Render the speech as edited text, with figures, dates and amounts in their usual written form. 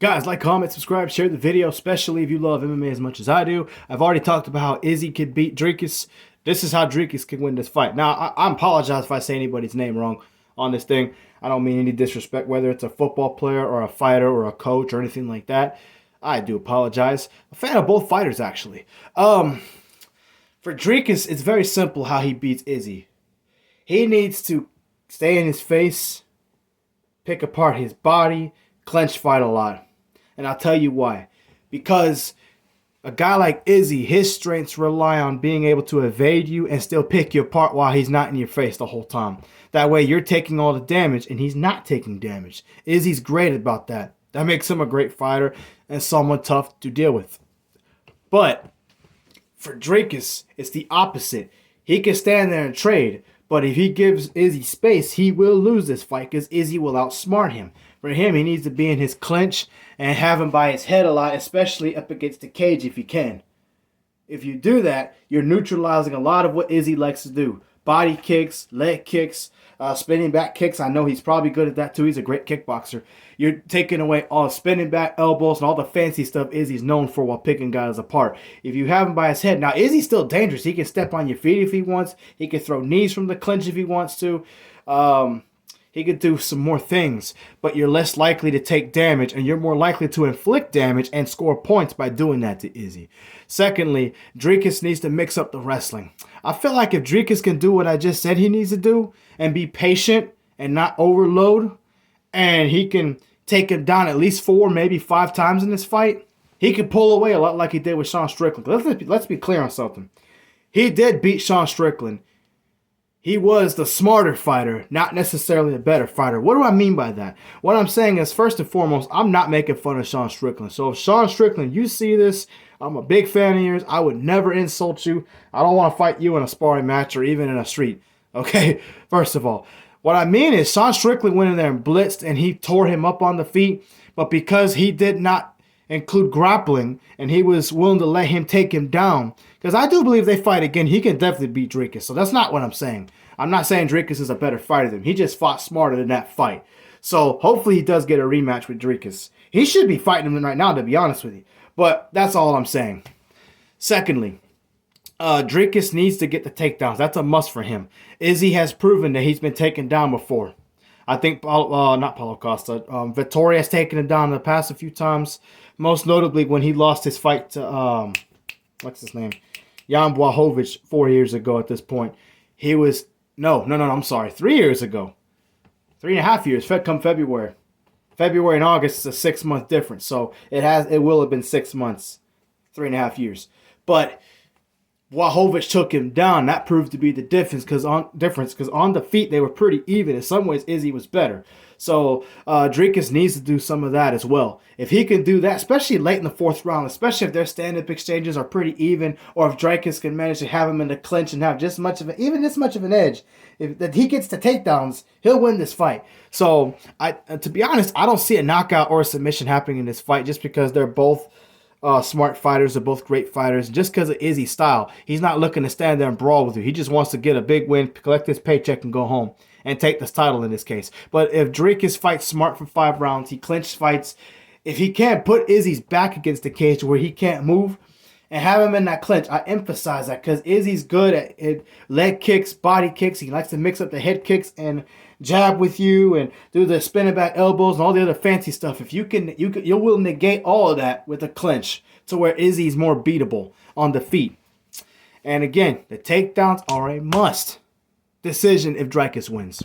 Guys, like, comment, subscribe, share the video, especially if you love MMA as much as I do. I've already talked about how Izzy could beat Dricus. This is how Dricus can win this fight. Now, I apologize if I say anybody's name wrong on this thing. I don't mean any disrespect, whether it's a football player or a fighter or a coach or anything like that. I do apologize. A fan of both fighters, actually. For Dricus, it's very simple how he beats Izzy. He needs to stay in his face, pick apart his body, clench fight a lot. And I'll tell you why. Because a guy like Izzy, his strengths rely on being able to evade you and still pick you apart while he's not in your face the whole time. That way you're taking all the damage and he's not taking damage. Izzy's great about that. That makes him a great fighter and someone tough to deal with. But for Dricus, it's the opposite. He can stand there and trade, but if he gives Izzy space, he will lose this fight because Izzy will outsmart him. For him, he needs to be in his clinch and have him by his head a lot, especially up against the cage if you can. If you do that, you're neutralizing a lot of what Izzy likes to do. Body kicks, leg kicks, spinning back kicks. I know he's probably good at that too. He's a great kickboxer. You're taking away all spinning back elbows and all the fancy stuff Izzy's known for while picking guys apart. If you have him by his head, now Izzy's still dangerous. He can step on your feet if he wants. He can throw knees from the clinch if he wants to. He could do some more things, but you're less likely to take damage and you're more likely to inflict damage and score points by doing that to Izzy. Secondly, Dricus needs to mix up the wrestling. I feel like if Dricus can do what I just said he needs to do and be patient and not overload, and he can take him down at least 4, maybe 5 times in this fight, he could pull away a lot like he did with Sean Strickland. Let's be clear on something. He did beat Sean Strickland. He was the smarter fighter, not necessarily the better fighter. What do I mean by that? What I'm saying is, first and foremost, I'm not making fun of Sean Strickland. So if Sean Strickland, you see this, I'm a big fan of yours. I would never insult you. I don't want to fight you in a sparring match or even in a street. Okay, first of all. What I mean is Sean Strickland went in there and blitzed and he tore him up on the feet. But because he did not include grappling and he was willing to let him take him down, because I do believe they fight again, he can definitely beat Dricus. So that's not what I'm saying. I'm not saying Dricus is a better fighter than him. He just fought smarter than that fight. So hopefully he does get a rematch with Dricus. He should be fighting him right now, to be honest with you. But that's all I'm saying. Secondly, Dricus needs to get the takedowns. That's a must for him. Izzy has proven that he's been taken down before. I think, not Paulo Costa, Vittoria has taken him down in the past a few times. Most notably when he lost his fight to, what's his name? Jan Blachowicz 4 years ago at this point. He was, I'm sorry, 3 years ago. 3.5 years, come February. February and August is a 6-month difference. So it will have been 6 months, 3.5 years. But Blachowicz took him down. That proved to be the difference because on the feet they were pretty even. In some ways, Izzy was better. So Dricus needs to do some of that as well. If he can do that, especially late in the 4th round, especially if their stand-up exchanges are pretty even, or if Dricus can manage to have him in the clinch and have this much of an edge, if that he gets the takedowns, he'll win this fight. So to be honest, I don't see a knockout or a submission happening in this fight just because they're both smart fighters. Are both great fighters. Just because of Izzy's style, he's not looking to stand there and brawl with you. He just wants to get a big win, collect his paycheck, and go home and take this title in this case. But if Dricus fights smart for 5 rounds, he clinch fights. If he can't put Izzy's back against the cage where he can't move and have him in that clinch, I emphasize that because Izzy's good at leg kicks, body kicks. He likes to mix up the head kicks and jab with you and do the spinning back elbows and all the other fancy stuff. If you will negate all of that with a clinch to where Izzy's more beatable on the feet. And again, the takedowns are a must. Decision if Dricus wins.